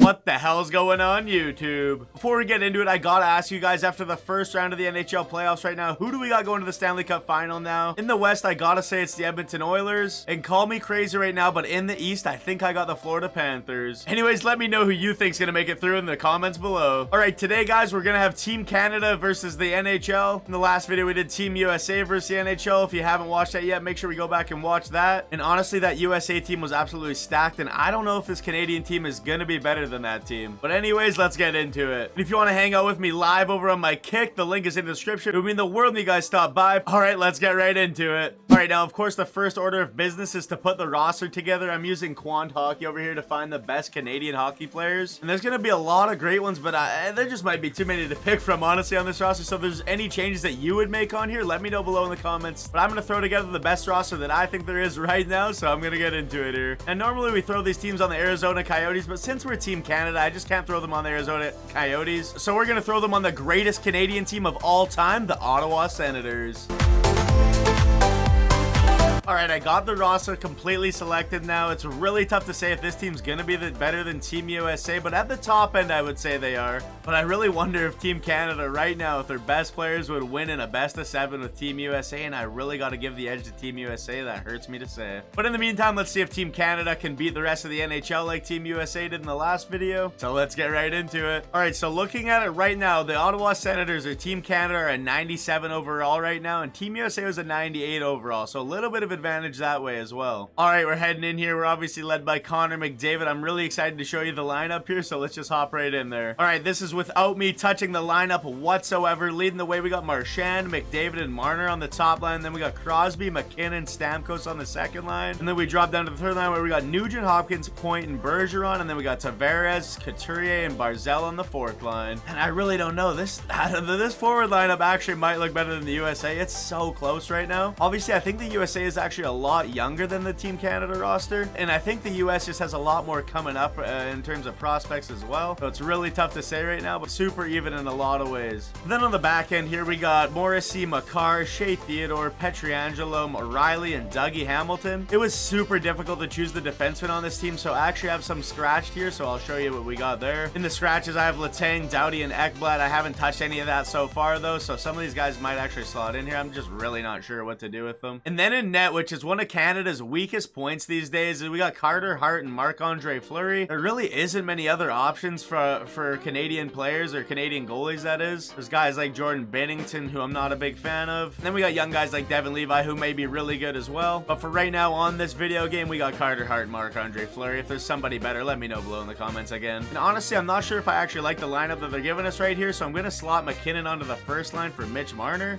What the hell's going on, YouTube? Before we get into it, I gotta ask you guys, after the first round of the NHL playoffs right now, who do we got going to the Stanley Cup final now? In the West, I gotta say it's the Edmonton Oilers. And call me crazy right now, but in the East, I think I got the Florida Panthers. Anyways, let me know who you think's gonna make it through in the comments below. Alright, today, guys, we're gonna have Team Canada versus the NHL. In the last video, we did Team USA versus the NHL. If you haven't watched that yet, make sure we go back and watch that. And honestly, that USA team was absolutely stacked, and I don't know if this Canadian team is gonna be better than that team. But anyways, let's get into it. And if you want to hang out with me live over on my Kick, the link is in the description. It would mean the world when you guys stop by. Alright, let's get right into it. Alright, now of course the first order of business is to put the roster together. I'm using Quant Hockey over here to find the best Canadian hockey players. And there's gonna be a lot of great ones, but there just might be too many to pick from, honestly, on this roster. So if there's any changes that you would make on here, let me know below in the comments. But I'm gonna throw together the best roster that I think there is right now, so I'm gonna get into it here. And normally we throw these teams on the Arizona Coyotes, but since we're Team Canada, I just can't throw them on the Arizona Coyotes. So we're gonna throw them on the greatest Canadian team of all time, the Ottawa Senators. Alright, I got the roster completely selected now. It's really tough to say if this team's gonna be better than Team USA, but at the top end, I would say they are. But I really wonder if Team Canada right now, if their best players would win in a best-of-7 with Team USA, and I really got to give the edge to Team USA. That hurts me to say. But in the meantime, let's see if Team Canada can beat the rest of the NHL like Team USA did in the last video. So let's get right into it. Alright, so looking at it right now, the Ottawa Senators or Team Canada are a 97 overall right now, and Team USA was a 98 overall, so a little bit of advantage that way as well. All right, we're heading in here. We're obviously led by Connor McDavid. I'm really excited to show you the lineup here, so let's just hop right in there. All right, this is without me touching the lineup whatsoever. Leading the way, we got Marchand, McDavid, and Marner on the top line. Then we got Crosby, McKinnon, Stamkos on the second line. And then we drop down to the third line where we got Nugent Hopkins, Point, and Bergeron. And then we got Tavares, Couturier, and Barzell on the fourth line. And I really don't know. This forward lineup actually might look better than the USA. It's so close right now. Obviously, I think the USA is actually a lot younger than the Team Canada roster, and I think the US just has a lot more coming up in terms of prospects as well, so it's really tough to say right now, but super even in a lot of ways. Then on the back end here, we got Morrissey, Makar, Shea Theodore, Pietrangelo, O'Reilly, and Dougie Hamilton. It was super difficult to choose the defenseman on this team, so I actually have some scratched here, so I'll show you what we got there. In the scratches, I have Letang, Doughty, and Ekblad. I haven't touched any of that so far though, so some of these guys might actually slot in here. I'm just really not sure what to do with them. And then in net, which is one of Canada's weakest points these days, we got Carter Hart and Marc-Andre Fleury. There really isn't many other options for Canadian players, or Canadian goalies, that is. There's guys like Jordan Binnington, who I'm not a big fan of. And then we got young guys like Devin Levi, who may be really good as well. But for right now on this video game, we got Carter Hart and Marc-Andre Fleury. If there's somebody better, let me know below in the comments again. And honestly, I'm not sure if I actually like the lineup that they're giving us right here, so I'm going to slot McKinnon onto the first line for Mitch Marner.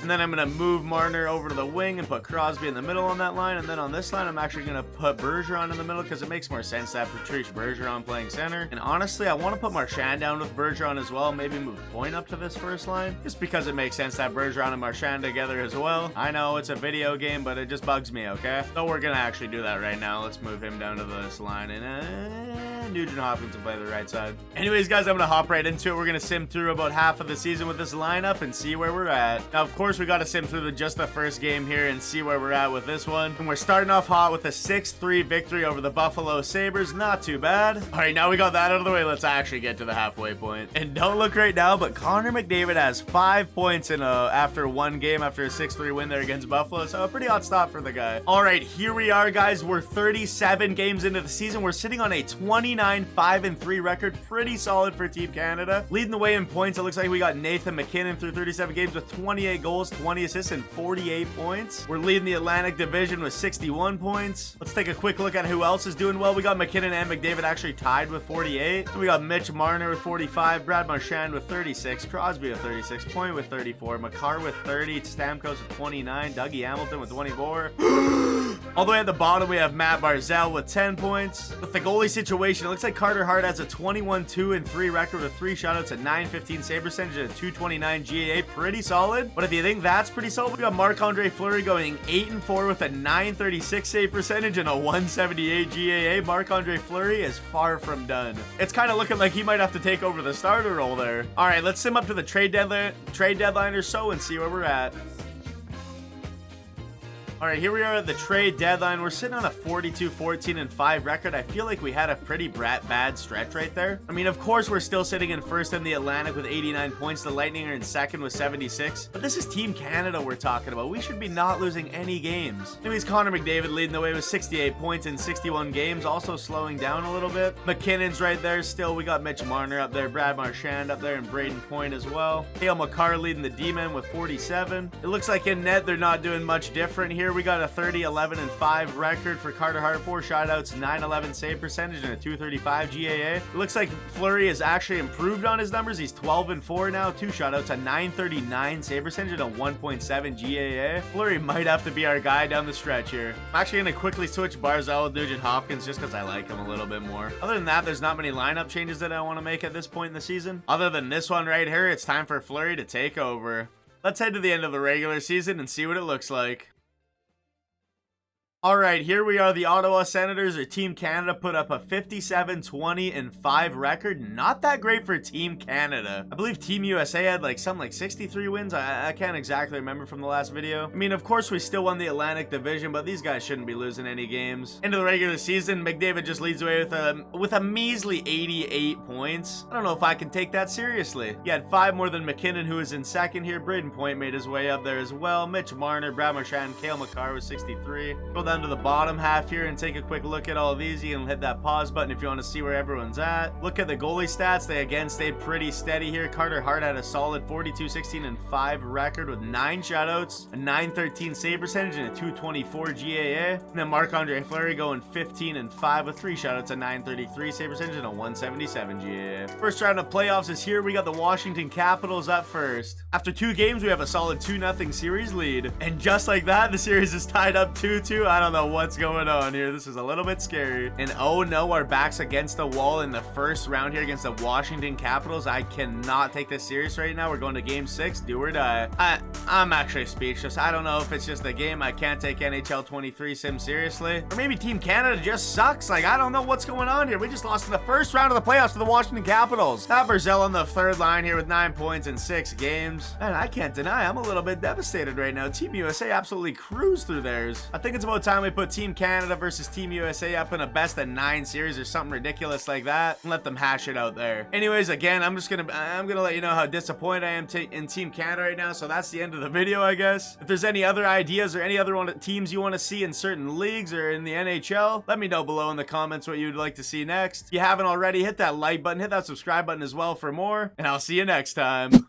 And then I'm going to move Marner over to the wing and put Crosby in the middle on that line. And then on this line, I'm actually going to put Bergeron in the middle because it makes more sense to have Patrice Bergeron playing center. And honestly, I want to put Marchand down with Bergeron as well. Maybe move Point up to this first line, just because it makes sense to have Bergeron and Marchand together as well. I know it's a video game, but it just bugs me, okay? So we're going to actually do that right now. Let's move him down to this line. And Nugent Hopkins will play the right side. Anyways, guys, I'm going to hop right into it. We're going to sim through about half of the season with this lineup and see where we're at. Now, of course, we got to sim through just the first game here and see where we're at with this one. And we're starting off hot with a 6-3 victory over the Buffalo Sabres. Not too bad. All right, now we got that out of the way. Let's actually get to the halfway point. And don't look right now, but Connor McDavid has 5 points in after one game, after a 6-3 win there against Buffalo. So a pretty hot stop for the guy. All right, here we are, guys. We're 37 games into the season. We're sitting on a 29-5-3 record. Pretty solid for Team Canada. Leading the way in points, it looks like we got Nathan McKinnon through 37 games with 28 goals, 20 assists, and 48 points. We're leading the Atlantic Division with 61 points. Let's take a quick look at who else is doing well. We got McKinnon and McDavid actually tied with 48. We got Mitch Marner with 45, Brad Marchand with 36, Crosby with 36, Point with 34, Makar with 30, Stamkos with 29, Dougie Hamilton with 24. All the way at the bottom, we have Matt Barzell with 10 points. With the goalie situation, it looks like Carter Hart has a 21-2-3 record with 3 shutouts, a 915 save percentage, and a 229 GAA. Pretty solid. But if you think that's pretty solid, we got Marc-Andre Fleury going 8-4 with a 936 save percentage and a 178 GAA. Marc-Andre Fleury is far from done. It's kind of looking like he might have to take over the starter role there. All right, let's sim up to the trade deadline or so and see where we're at. All right, here we are at the trade deadline. We're sitting on a 42-14-5 record. I feel like we had a pretty bad stretch right there. I mean, of course, we're still sitting in first in the Atlantic with 89 points. The Lightning are in second with 76. But this is Team Canada we're talking about. We should be not losing any games. Anyways, Connor McDavid leading the way with 68 points in 61 games, also slowing down a little bit. McKinnon's right there still. We got Mitch Marner up there, Brad Marchand up there, and Braden Point as well. Cale Makar leading the D-men with 47. It looks like in net, they're not doing much different here. We got a 30-11-5 record for Carter Hart, 4 shutouts, 911 save percentage, and a 235 GAA. It looks like Fleury has actually improved on his numbers. He's 12-4 now, 2 shutouts, a 939 save percentage, and a 1.7 GAA. Fleury might have to be our guy down the stretch here. I'm actually going to quickly switch Barzal with Nugent Hopkins just because I like him a little bit more. Other than that, there's not many lineup changes that I want to make at this point in the season. Other than this one right here, it's time for Fleury to take over. Let's head to the end of the regular season and see what it looks like. All right, here we are. The Ottawa Senators, or Team Canada, put up a 57-20-5 record. Not that great for Team Canada. I believe Team USA had like 63 wins. I can't exactly remember from the last video. I mean, of course, we still won the Atlantic Division, but these guys shouldn't be losing any games. Into the regular season, McDavid just leads away with a measly 88 points. I don't know if I can take that seriously. He had 5 more than McKinnon, who is in second here. Braden Point made his way up there as well. Mitch Marner, Brad Marchand, Cale Makar with 63. Go down to the bottom half here and take a quick look at all of these. You can hit that pause button if you want to see where everyone's at. Look at the goalie stats. They again stayed pretty steady here. Carter Hart had a solid 42-16-5 record with 9 shutouts, a 913 save percentage, and a 224 GAA. And then Marc-Andre Fleury going 15-5 with 3 shutouts, a 933 save percentage, and a 177 GAA. First round of playoffs is here. We got the Washington Capitals up first. After 2 games, we have a solid 2-0 series lead. And just like that, the series is tied up 2-2. I don't know what's going on here. This is a little bit scary. And oh no, our back's against the wall in the first round here against the Washington Capitals. I cannot take this serious right now. We're going to game 6, do or die. I'm actually speechless. I don't know if it's just the game. I can't take NHL 23 sim seriously. Or maybe Team Canada just sucks. Like, I don't know what's going on here. We just lost in the first round of the playoffs to the Washington Capitals. Now Barzal on the third line here with 9 points in 6 games. And I can't deny I'm a little bit devastated right now. Team USA absolutely cruised through theirs. I think it's about time we put Team Canada versus Team USA up in a best of 9 series or something ridiculous like that and let them hash it out there. Anyways, again, I'm gonna let you know how disappointed I am in Team Canada right now. So that's the end of the video, I guess. If there's any other ideas or any other teams you want to see in certain leagues or in the NHL, let me know below in the comments what you'd like to see next. If you haven't already, hit that like button, hit that subscribe button as well for more, and I'll see you next time.